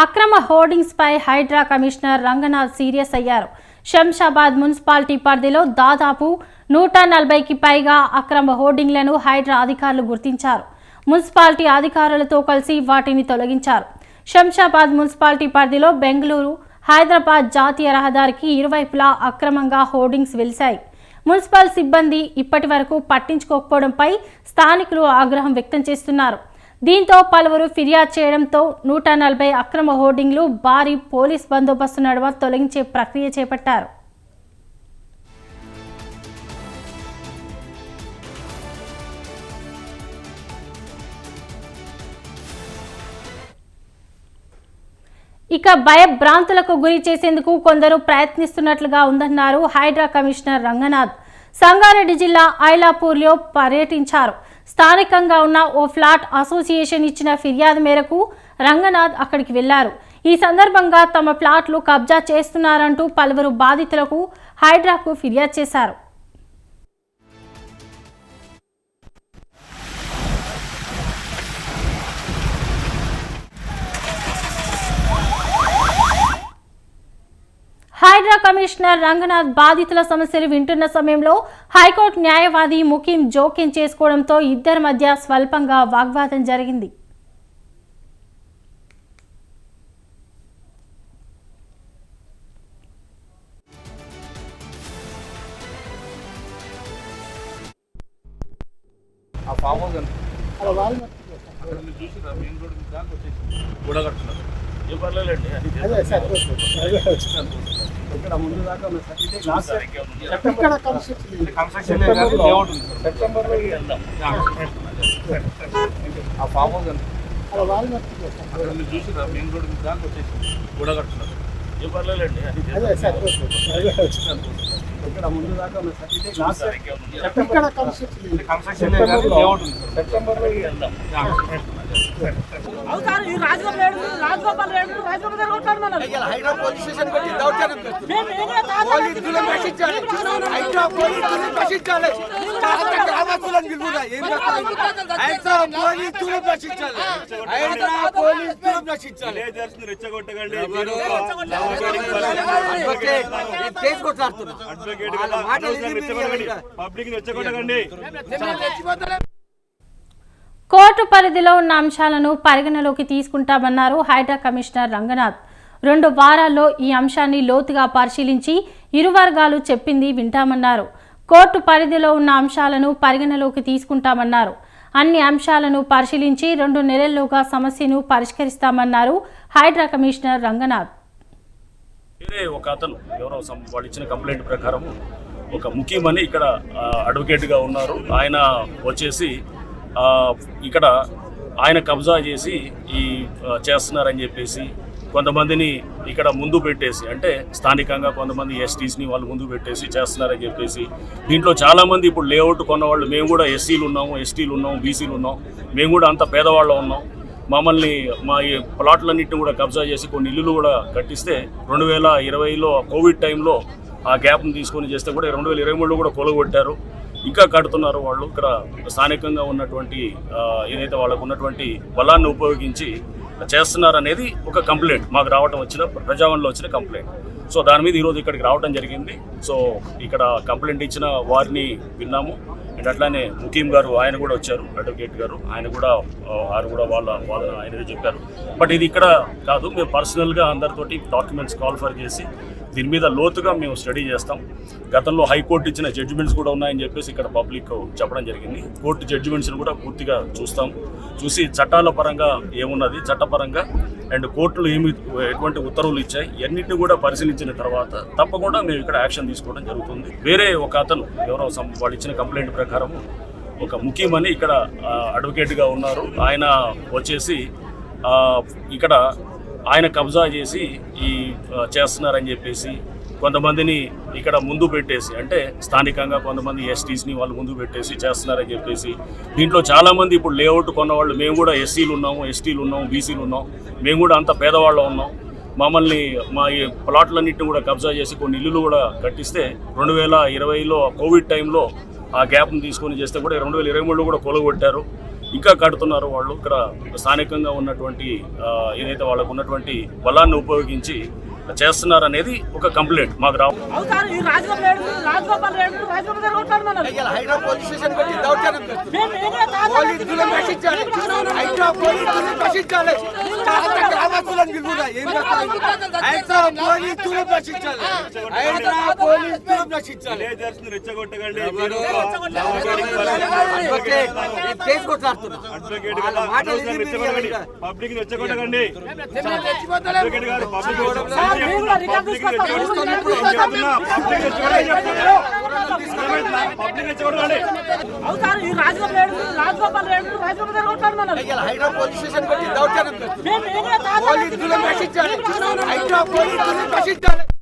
అక్రమ హోర్డింగ్స్ పై Hydraa commissioner Ranganath serious అయ్యారు. Shamshabad municipality పరిధిలో దాదాపు 140కి పైగా అక్రమ హోర్డింగ్లను హైడ్రా అధికారులు గుర్తించారు. మున్సిపాలిటీ అధికారులతో కలిసి వాటిని తొలగించారు. శంషాబాద్ మున్సిపాలిటీ పరిధిలో బెంగళూరు హైదరాబాద్ జాతీయ రహదారికి ఇరువైపులా అక్రమంగా హోర్డింగ్స్ వెలిశాయి. మున్సిపల్ సిబ్బంది ఇప్పటి వరకు పట్టించుకోకపోవడంపై స్థానికులు ఆగ్రహం వ్యక్తం చేస్తున్నారు. దీంతో పలువురు ఫిర్యాదు చేయడంతో 140 అక్రమ హోర్డింగ్లు భారీ పోలీస్ బందోబస్తు నడుమ తొలగించే ప్రక్రియ చేపట్టారు. ఇక భయభ్రాంతులకు గురి చేసేందుకు కొందరు ప్రయత్నిస్తున్నట్లుగా ఉందన్నారు హైడ్రా కమిషనర్ రంగనాథ్. సంగారెడ్డి జిల్లా ఐలాపూర్లో పర్యటించారు. స్థానికంగా ఉన్న ఓ ఫ్లాట్ అసోసియేషన్ ఇచ్చిన ఫిర్యాదు మేరకు రంగనాథ్ అక్కడికి వెళ్లారు. ఈ సందర్భంగా తమ ఫ్లాట్లు కబ్జా చేస్తున్నారంటూ పలువురు బాధితులకు హైడ్రాకు ఫిర్యాదు చేశారు. హైడ్రా కమిషనర్ రంగనాథ్ బాధితుల సమస్యలు వింటున్న సమయంలో హైకోర్టు న్యాయవాది ముకీం జోక్యం చేసుకోవడంతో ఇద్దరి మధ్య స్వల్పంగా వాగ్వాదం జరిగింది. ఇక్కడ ముందు దాకా ఆ ఫామ్ హౌస్ చూసిరా మెయిన్ రోడ్ దాకా వచ్చేసి కూడా కడుతున్నారు. ఏం పర్లేదండి, ఇక్కడ ముందు దాకా కన్స్ట్రక్షన్ సెప్టెంబర్లో వెళ్దాం. హైడ్రా పోలీస్ స్టేషన్ పెట్టి దౌర్జన్యం కోర్టు పరిధిలో ఉన్న అంశాలను పరిగణలోకి తీసుకుంటామన్నారు హైడ్రా కమిషనర్ రంగనాథ్. 2 వారాల్లో ఈ అంశాన్ని లోతుగా పరిశీలించి ఇరు వర్గాలు చెప్పింది వింటామన్నారు. కోర్టు పరిధిలో ఉన్న అంశాలను పరిగణలోకి తీసుకుంటామన్నారు. అన్ని అంశాలను పరిశీలించి 2 నెలల్లోగా సమస్యను పరిష్కరిస్తామన్నారు హైడ్రా కమిషనర్ రంగనాథ్. ఒక అతను ఎవరో వాళ్ళు ఇచ్చిన కంప్లైంట్ ప్రకారం ఒక ముఖ్యమని ఇక్కడ అడ్వకేట్గా ఉన్నారు. ఆయన వచ్చేసి ఇక్కడ ఆయన కబ్జా చేసి ఈ చేస్తున్నారని చెప్పేసి కొంతమందిని ఇక్కడ ముందు పెట్టేసి, అంటే స్థానికంగా కొంతమంది ఎస్టీస్ని వాళ్ళు ముందు పెట్టేసి చేస్తున్నారని చెప్పేసి, దీంట్లో చాలామంది ఇప్పుడు లేఅవుట్ కొన్నవాళ్ళు మేము కూడా ఎస్సీలు ఉన్నాము, ఎస్టీలు ఉన్నాము, బీసీలు ఉన్నాం, మేము కూడా అంత పేదవాళ్ళం ఉన్నాం. మమ్మల్ని మా ఈ ప్లాట్లన్నింటినీ కూడా కబ్జా చేసి కొన్ని ఇల్లులు కూడా కట్టిస్తే 2020లో కోవిడ్ టైంలో ఆ గ్యాప్ని తీసుకొని చేస్తే కూడా 2023లో కూడా కొలగొట్టారు. ఇంకా కడుతున్నారు వాళ్ళు. ఇక్కడ స్థానికంగా ఉన్నటువంటి ఏదైతే వాళ్ళకు ఉన్నటువంటి బలాన్ని ఉపయోగించి చేస్తున్నారనేది ఒక కంప్లైంట్ మాకు రావడం వచ్చిన ప్రజావాణిలో వచ్చిన కంప్లైంట్. సో దాని మీద ఈరోజు ఇక్కడికి రావడం జరిగింది. సో ఇక్కడ కంప్లైంట్ ఇచ్చిన వారిని విన్నాము. అండ్ అట్లానే ముకీం గారు ఆయన కూడా వచ్చారు, అడ్వకేట్ గారు ఆయన కూడా వాళ్ళ ఆయనదే చెప్పారు. బట్ ఇది ఇక్కడ కాదు, మేము పర్సనల్గా అందరితోటి డాక్యుమెంట్స్ కాల్ఫర్ చేసి దీని మీద లోతుగా మేము స్టడీ చేస్తాం. గతంలో హైకోర్టు ఇచ్చిన జడ్జిమెంట్స్ కూడా ఉన్నాయని చెప్పేసి ఇక్కడ పబ్లిక్ చెప్పడం జరిగింది. కోర్టు జడ్జిమెంట్స్ని కూడా పూర్తిగా చూసి చట్టాల పరంగా ఏమున్నది, చట్టపరంగా అండ్ కోర్టులు ఎటువంటి ఉత్తర్వులు ఇచ్చాయి ఇవన్నింటినీ కూడా పరిశీలించిన తర్వాత తప్పకుండా మేము ఇక్కడ యాక్షన్ తీసుకోవడం జరుగుతుంది. వేరే ఒక అతను ఎవరో వాళ్ళు ఇచ్చిన కంప్లైంట్ ప్రకారం ఒక ముఖ్యమని ఇక్కడ అడ్వకేట్గా ఉన్నారు. ఆయన వచ్చేసి ఇక్కడ ఆయన కబ్జా చేసి ఈ చేస్తున్నారని చెప్పేసి కొంతమందిని ఇక్కడ ముందు పెట్టేసి, అంటే స్థానికంగా కొంతమంది ఎస్టీస్ని వాళ్ళు ముందు పెట్టేసి చేస్తున్నారని చెప్పేసి, దీంట్లో చాలామంది ఇప్పుడు లేఅవుట్ కొన్నవాళ్ళు మేము కూడా ఎస్సీలు ఉన్నాము, ఎస్టీలు ఉన్నాము, బీసీలు ఉన్నాం, మేము కూడా అంత పేదవాళ్ళం ఉన్నాం. మమ్మల్ని మా ఈ ప్లాట్లన్నింటినీ కూడా కబ్జా చేసి కొన్ని ఇల్లులు కూడా కట్టిస్తే 2020లో కోవిడ్ టైంలో ఆ గ్యాప్ని తీసుకొని చేస్తే కూడా 2023లో కూడా కొలగొట్టారు. ఇంకా కడుతున్నారు. వాళ్ళు ఇక్కడ స్థానికంగా ఉన్నటువంటి ఏదైతే వాళ్ళకు ఉన్నటువంటి బలాన్ని ఉపయోగించి చేస్తున్నారు అనేది ఒక కంప్లైంట్ మాకు రావు. పోలీసులు